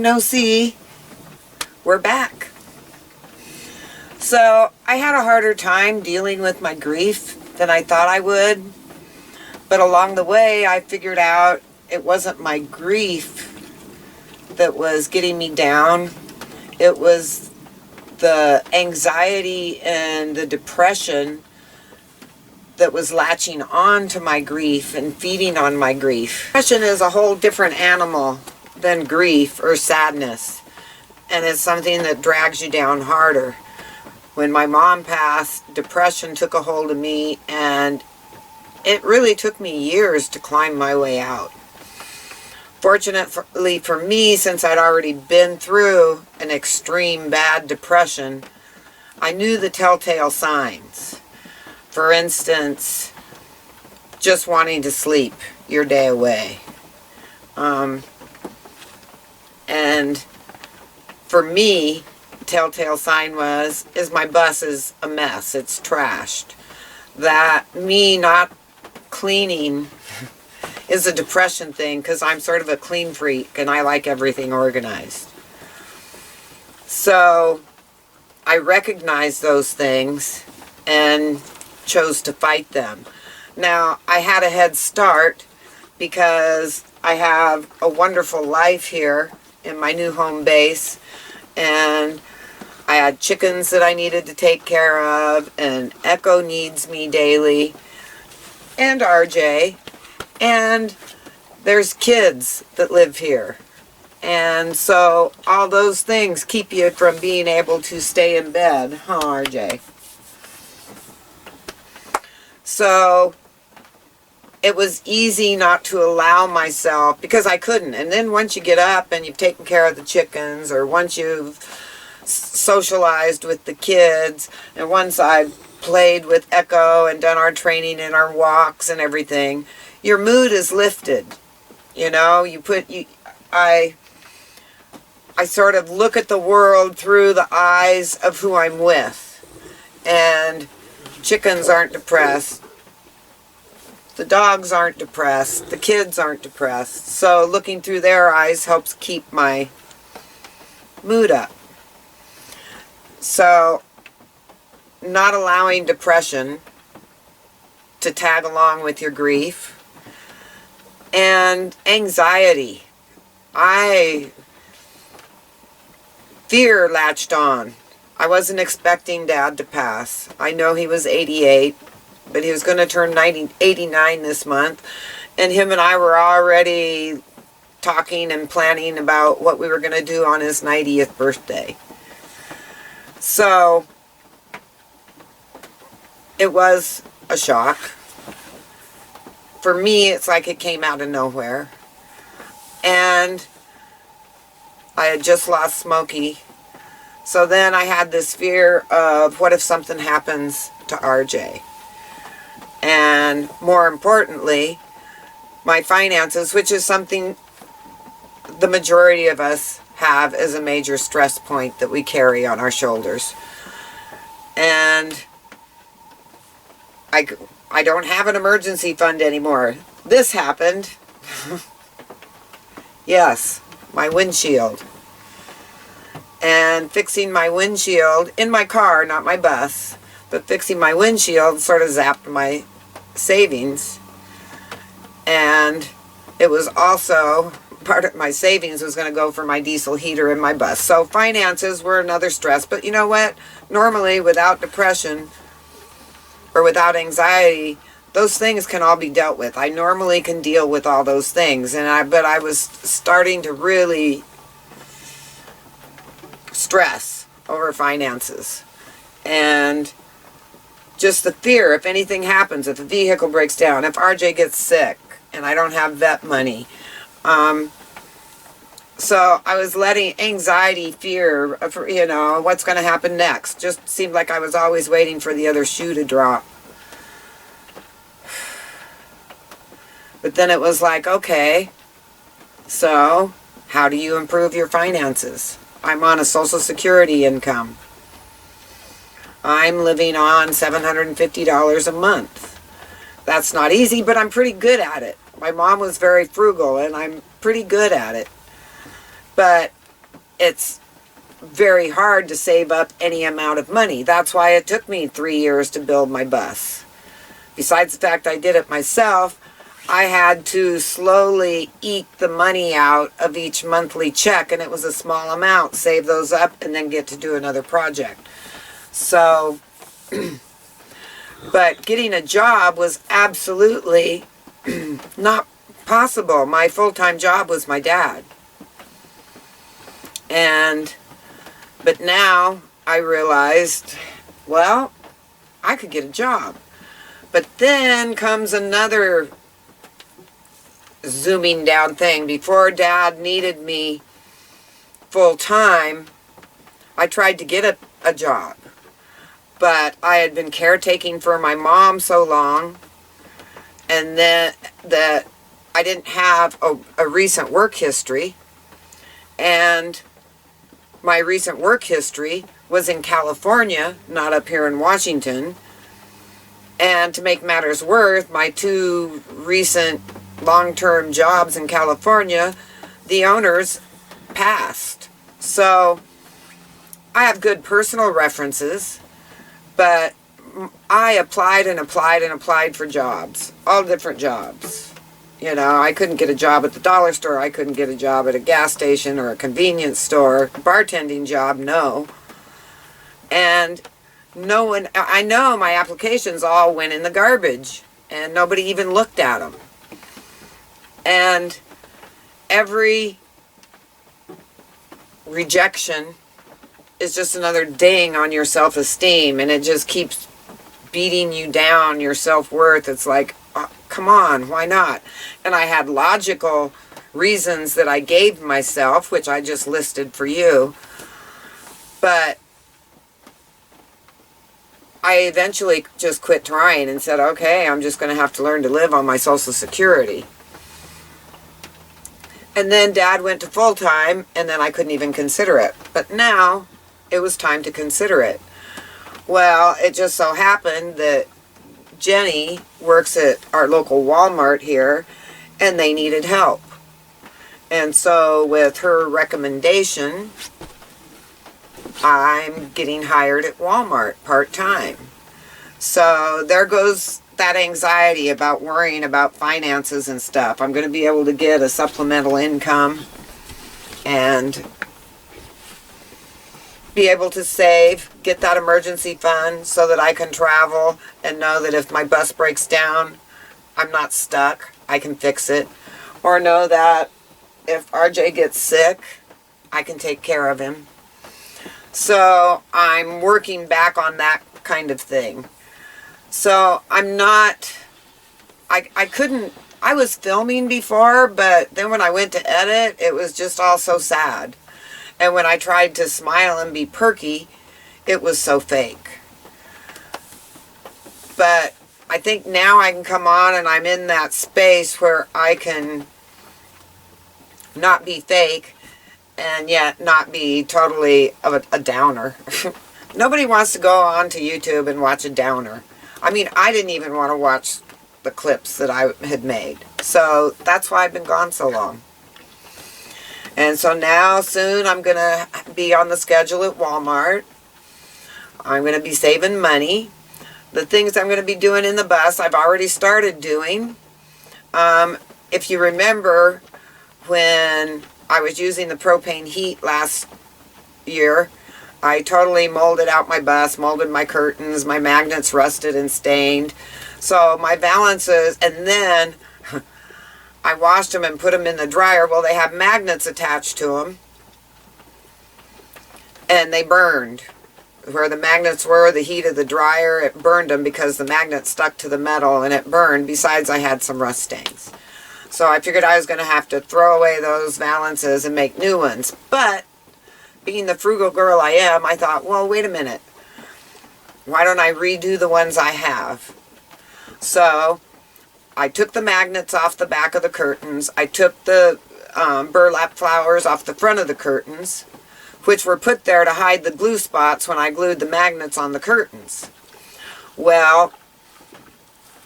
long no see. We're back. So I had a harder time dealing with my grief than I thought I would. But along the way, I figured out it wasn't my grief that was getting me down. It was the anxiety and the depression that was latching on to my grief and feeding on my grief. Depression is a whole different animal than grief or sadness, and it's something that drags you down harder. When my mom passed, depression took a hold of me, and it really took me years to climb my way out. Fortunately for me, since I'd already been through an extreme bad depression, I knew the telltale signs. For instance, just wanting to sleep your day away. And for me, telltale sign is my bus is a mess. It's trashed. That me not cleaning is a depression thing, because I'm sort of a clean freak and I like everything organized. So I recognized those things and chose to fight them. Now, I had a head start because I have a wonderful life here in my new home base, and I had chickens that I needed to take care of, and Echo needs me daily, and RJ, and there's kids that live here. And so all those things keep you from being able to stay in bed, huh, RJ? So it was easy not to allow myself, because I couldn't. And then once you get up and you've taken care of the chickens, or once you've socialized with the kids, and once I've played with Echo and done our training and our walks and everything, your mood is lifted. You know, I sort of look at the world through the eyes of who I'm with. And chickens aren't depressed. The dogs aren't depressed. The kids aren't depressed. So looking through their eyes helps keep my mood up. So not allowing depression to tag along with your grief. And anxiety. Fear latched on. I wasn't expecting Dad to pass. I know he was 88, but he was going to turn 89 this month. And him and I were already talking and planning about what we were going to do on his 90th birthday. So it was a shock. For me, it's like it came out of nowhere. And I had just lost Smokey. So then I had this fear of, what if something happens to RJ? And more importantly, my finances, which is something the majority of us have as a major stress point that we carry on our shoulders. And I don't have an emergency fund anymore. This happened. Yes, my windshield. And fixing my windshield in my car, not my bus, but fixing my windshield sort of zapped my savings. And it was also, part of my savings was going to go for my diesel heater in my bus. So finances were another stress. But you know what? Normally, without depression or without anxiety, those things can all be dealt with. I normally can deal with all those things. But I was starting to really stress over finances. And just the fear, if anything happens, if the vehicle breaks down, if RJ gets sick, and I don't have vet money. So I was letting anxiety, fear, you know, what's going to happen next. Just seemed like I was always waiting for the other shoe to drop. But then it was like, okay, so how do you improve your finances? I'm on a Social Security income. I'm living on $750 a month. That's not easy, but I'm pretty good at it. My mom was very frugal, and I'm pretty good at it. But it's very hard to save up any amount of money. That's why it took me 3 years to build my bus. Besides the fact I did it myself, I had to slowly eke the money out of each monthly check, and it was a small amount, save those up, and then get to do another project. So, but getting a job was absolutely not possible. My full-time job was my dad. But now I realized, well, I could get a job. But then comes another zooming down thing. Before Dad needed me full-time, I tried to get a job. But I had been caretaking for my mom so long, and then that I didn't have a recent work history. And my recent work history was in California, not up here in Washington. And to make matters worse, my 2 recent long-term jobs in California, the owners passed. So I have good personal references, but I applied and applied and applied for jobs, all different jobs. You know, I couldn't get a job at the dollar store. I couldn't get a job at a gas station or a convenience store. Bartending job, no. And no one, I know my applications all went in the garbage, and nobody even looked at them. And every rejection is just another ding on your self-esteem, and it just keeps beating you down, your self-worth. It's like, oh, come on, why not? And I had logical reasons that I gave myself, which I just listed for you. But I eventually just quit trying and said, okay, I'm just going to have to learn to live on my Social Security. And then Dad went to full-time, and then I couldn't even consider it. But now it was time to consider it. Well, it just so happened that Jenny works at our local Walmart here, and they needed help. And so with her recommendation, I'm getting hired at Walmart part-time. So there goes that anxiety about worrying about finances and stuff. I'm going to be able to get a supplemental income and be able to save, get that emergency fund so that I can travel and know that if my bus breaks down, I'm not stuck. I can fix it. Or know that if RJ gets sick, I can take care of him. So I'm working back on that kind of thing. So I'm not, I couldn't, I was filming before, but then when I went to edit, it was just all so sad. And when I tried to smile and be perky, it was so fake. But I think now I can come on and I'm in that space where I can not be fake and yet not be totally a downer. Nobody wants to go on to YouTube and watch a downer. I mean, I didn't even want to watch the clips that I had made. So that's why I've been gone so long. And so now soon I'm going to be on the schedule at Walmart. I'm going to be saving money. The things I'm going to be doing in the bus, I've already started doing. If you remember when I was using the propane heat last year, I totally molded out my bus, molded my curtains, my magnets rusted and stained. So my valances, and then I washed them and put them in the dryer. Well, they have magnets attached to them, and they burned. Where the magnets were, the heat of the dryer, it burned them because the magnet stuck to the metal and it burned. Besides, I had some rust stains. So I figured I was going to have to throw away those valances and make new ones. But being the frugal girl I am, I thought, well, wait a minute. Why don't I redo the ones I have? So I took the magnets off the back of the curtains. I took the burlap flowers off the front of the curtains, which were put there to hide the glue spots when I glued the magnets on the curtains. Well,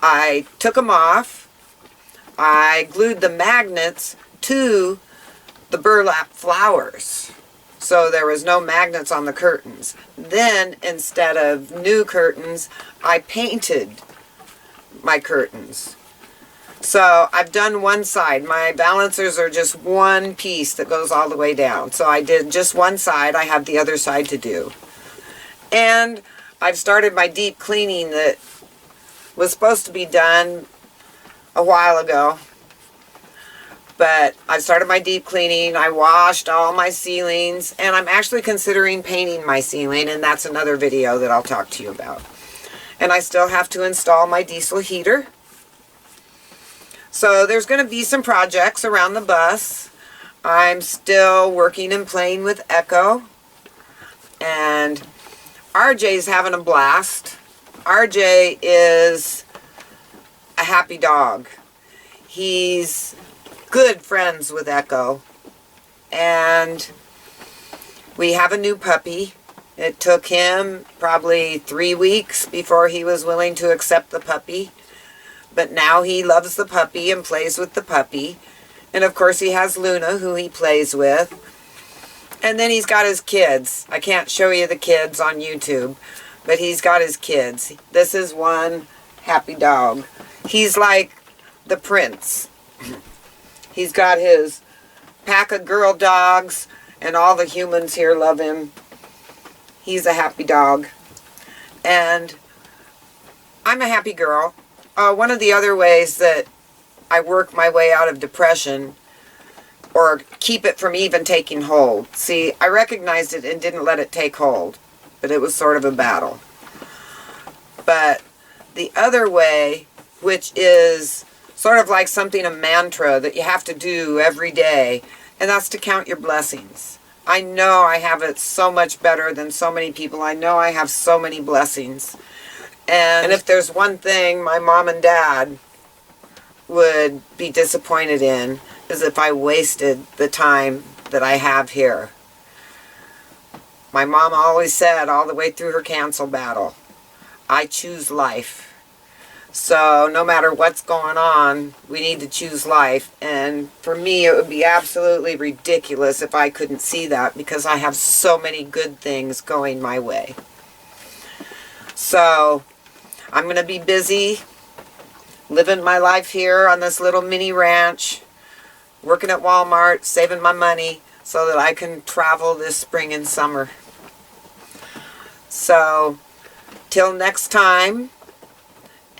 I took them off. I glued the magnets to the burlap flowers. so there was no magnets on the curtains. Then, instead of new curtains, I painted my curtains. So I've done one side. My balancers are just one piece that goes all the way down. So I did just one side. I have the other side to do. And I've started my deep cleaning that was supposed to be done a while ago. But I started my deep cleaning. I washed all my ceilings. And I'm actually considering painting my ceiling. And that's another video that I'll talk to you about. And I still have to install my diesel heater. So there's going to be some projects around the bus. I'm still working and playing with Echo. And RJ's having a blast. RJ is a happy dog. He's good friends with Echo. And we have a new puppy. It took him probably 3 weeks before he was willing to accept the puppy. But now he loves the puppy and plays with the puppy. And of course he has Luna, who he plays with. And then he's got his kids. I can't show you the kids on YouTube, but he's got his kids. This is one happy dog. He's like the prince. He's got his pack of girl dogs, and all the humans here love him. He's a happy dog. And I'm a happy girl. One of the other ways that I work my way out of depression, or keep it from even taking hold. See, I recognized it and didn't let it take hold, but it was sort of a battle. But the other way, which is sort of like something, a mantra that you have to do every day, and that's to count your blessings. I know I have it so much better than so many people. I know I have so many blessings. And if there's one thing my mom and dad would be disappointed in, is if I wasted the time that I have here. My mom always said, all the way through her cancer battle, I choose life. So no matter what's going on, we need to choose life. And for me, it would be absolutely ridiculous if I couldn't see that, because I have so many good things going my way. So I'm going to be busy living my life here on this little mini ranch, working at Walmart, saving my money so that I can travel this spring and summer. So, till next time,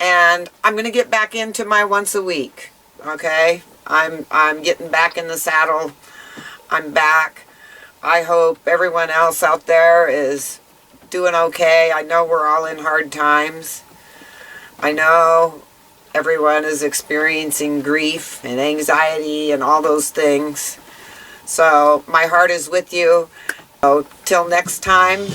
and I'm going to get back into my once a week, okay? I'm getting back in the saddle. I'm back. I hope everyone else out there is doing okay. I know we're all in hard times. I know everyone is experiencing grief and anxiety and all those things. So my heart is with you. So till next time,